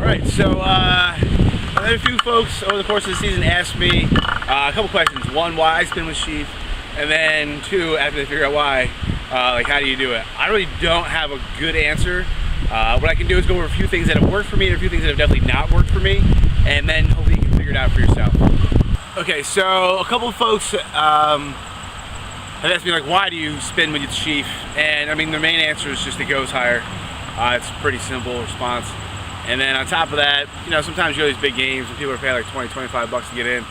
Alright, so I had a few folks over the course of the season ask me a couple questions. One, why I spin with Sheaf, and then two, after they figure out why, like how do you do it? I really don't have a good answer. What I can do is go over a few things that have worked for me and a few things that have definitely not worked for me, and then hopefully you can figure it out for yourself. Okay, so a couple of folks have asked me, like, why do you spin with your Sheaf? And I mean, the main answer is just it goes higher. It's a pretty simple response. And then on top of that, you know, sometimes you go to these big games and people are paying like 20, 25 bucks to get in.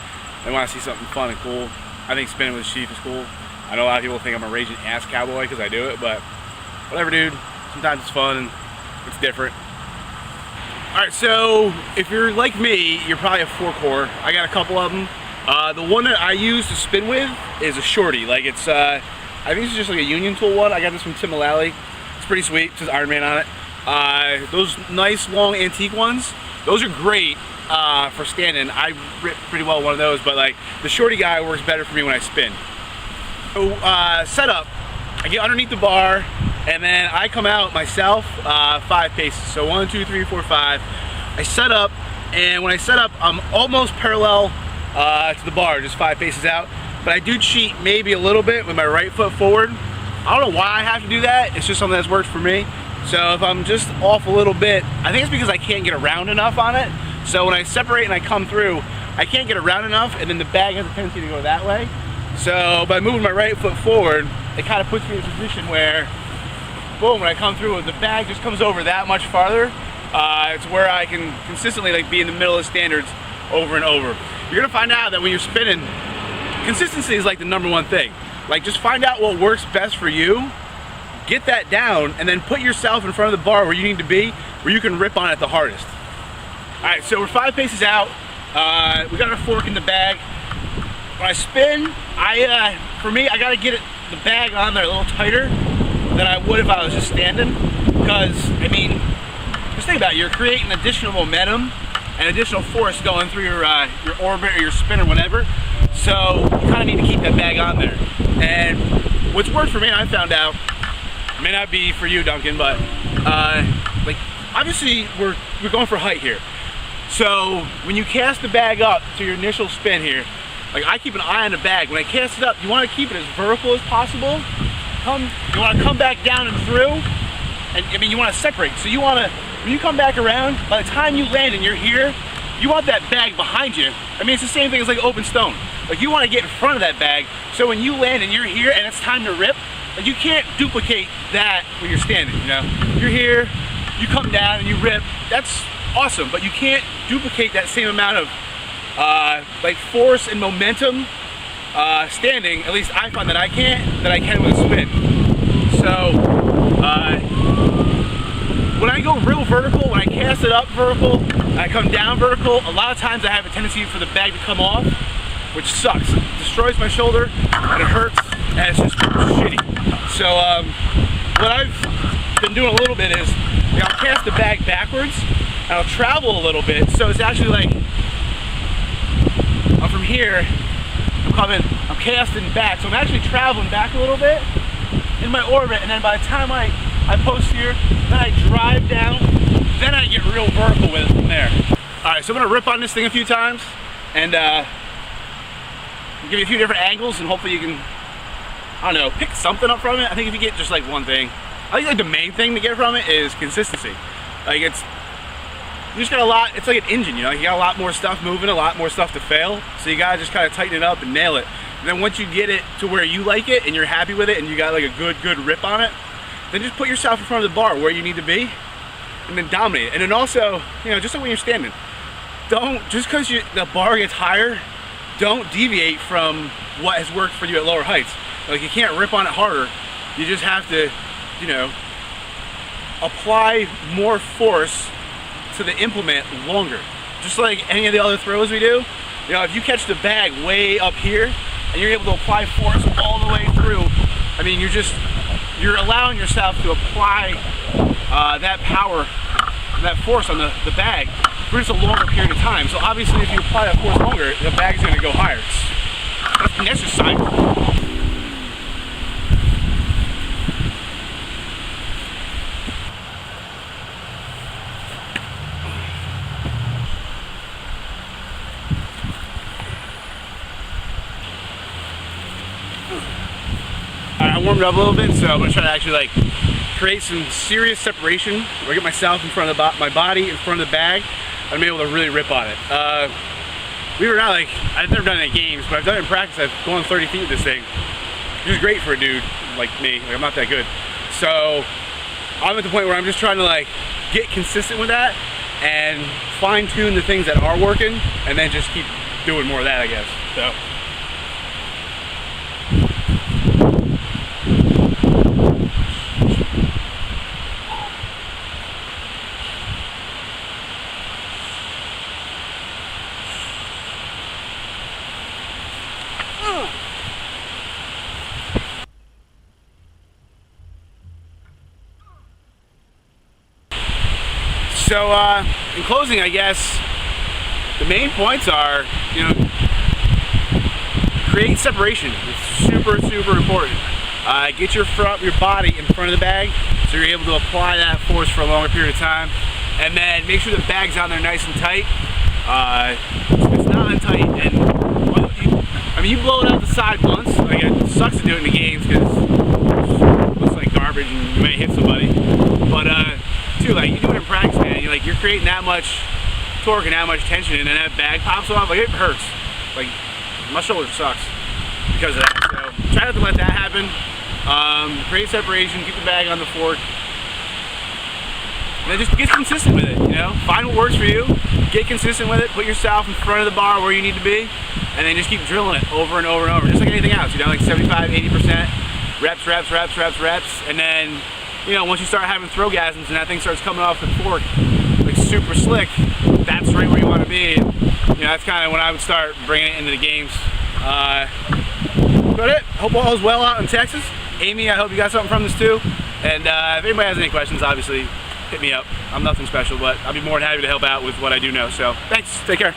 They want to see something fun and cool. I think spinning with Sheaf is cool. I know a lot of people think I'm a raging ass cowboy because I do it, but whatever, dude. Sometimes it's fun and it's different. Alright, so if you're like me, you're probably a 4-core. I got a couple of them. The one that I use to spin with is a shorty. Like it's, I think it's just like a Union Tool one. I got this from Tim Mullally. It's pretty sweet. It says Iron Man on it. Those nice long antique ones, those are great for standing. I rip pretty well one of those, but like the shorty guy works better for me when I spin. So setup, I get underneath the bar and then I come out myself 5 paces. So 1, 2, 3, 4, 5. I set up, and when I set up, I'm almost parallel to the bar, just 5 paces out. But I do cheat maybe a little bit with my right foot forward. I don't know why I have to do that. It's just something that's worked for me. So if I'm just off a little bit, I think it's because I can't get around enough on it. So when I separate and I come through, I can't get around enough, and then the bag has a tendency to go that way. So by moving my right foot forward, it kind of puts me in a position where, boom, when I come through, the bag just comes over that much farther. It's where I can consistently like be in the middle of standards over and over. You're gonna find out that when you're spinning, consistency is like the #1 thing. Like, just find out what works best for you, get that down, and then put yourself in front of the bar where you need to be, where you can rip on it the hardest. All right, so we're 5 paces out. We got our fork in the bag. When I spin, for me, I gotta get the bag on there a little tighter than I would if I was just standing. Because, I mean, just think about it, you're creating additional momentum and additional force going through your orbit or your spin or whatever. So you kind of need to keep that bag on there. And what's worked for me, I found out, may not be for you, Duncan, but like obviously we're going for height here. So when you cast the bag up to your initial spin here, like I keep an eye on the bag. When I cast it up, you want to keep it as vertical as possible. You want to come back down and through, and I mean you want to separate. So you want to, when you come back around, by the time you land and you're here, you want that bag behind you. I mean, it's the same thing as like open stone. Like you want to get in front of that bag, so when you land and you're here and it's time to rip, like you can't duplicate that when you're standing, you know? You're here, you come down and you rip, that's awesome, but you can't duplicate that same amount of like force and momentum standing. At least I find that I can with a spin. So when I go real vertical, when I cast it up vertical, and I come down vertical, a lot of times I have a tendency for the bag to come off, which sucks. It destroys my shoulder, and it hurts, and it's just shitty. So what I've been doing a little bit is, you know, I'll cast the bag backwards, and I'll travel a little bit, so it's actually like, I'm from here, I'm casting back, so I'm actually traveling back a little bit in my orbit, and then by the time I post here, then I drive down, then I get real vertical with it from there. Alright, so I'm gonna rip on this thing a few times, and give you a few different angles, and hopefully you can, I don't know, pick something up from it. I think if you get just like one thing, I think like the main thing to get from it is consistency. Like you just got a lot, it's like an engine, you know, you got a lot more stuff moving, a lot more stuff to fail, so you gotta just kind of tighten it up and nail it. And then once you get it to where you like it and you're happy with it and you got like a good rip on it, then just put yourself in front of the bar where you need to be and then dominate it. And then also, you know, just like when you're standing, don't, just because the bar gets higher, don't deviate from what has worked for you at lower heights. Like you can't rip on it harder, you just have to, you know, apply more force to the implement longer. Just like any of the other throws we do, you know, if you catch the bag way up here and you're able to apply force all the way through, I mean, you're allowing yourself to apply that power, that force on the bag for just a longer period of time. So obviously if you apply that force longer, the bag's gonna go higher. That's an exercise. of warmed up a little bit, so I'm gonna try to actually like create some serious separation where I get myself in front of my body in front of the bag. I'm able to really rip on it. Believe it or not, like, I've never done it in games, but I've done it in practice. I've gone 30 feet with this thing, which is great for a dude like me. Like, I'm not that good. So I'm at the point where I'm just trying to like get consistent with that and fine tune the things that are working, and then just keep doing more of that, I guess. So. So, in closing, I guess, the main points are, you know, create separation. It's super, super important. Get your body in front of the bag so you're able to apply that force for a longer period of time. And then make sure the bag's on there nice and tight. If it's not tight, and I mean, you blow it out the side once. Like, it sucks to do it in the games because it looks like garbage and you may hit somebody. But too, like, you do it in practice, man. You're creating that much torque and that much tension, and then that bag pops off. Like, it hurts. Like, my shoulder sucks because of that. So try not to let that happen. Create separation, keep the bag on the fork, and then just get consistent with it. You know, find what works for you. Get consistent with it. Put yourself in front of the bar where you need to be, and then just keep drilling it over and over and over, just like anything else. You know, like 75, 80% reps, and then, you know, once you start having throwgasms and that thing starts coming off the fork like super slick, that's right where you want to be. And, you know, that's kind of when I would start bringing it into the games. But it. Hope all is well out in Texas. Amy, I hope you got something from this too. And if anybody has any questions, obviously hit me up. I'm nothing special, but I'll be more than happy to help out with what I do know. So thanks. Take care.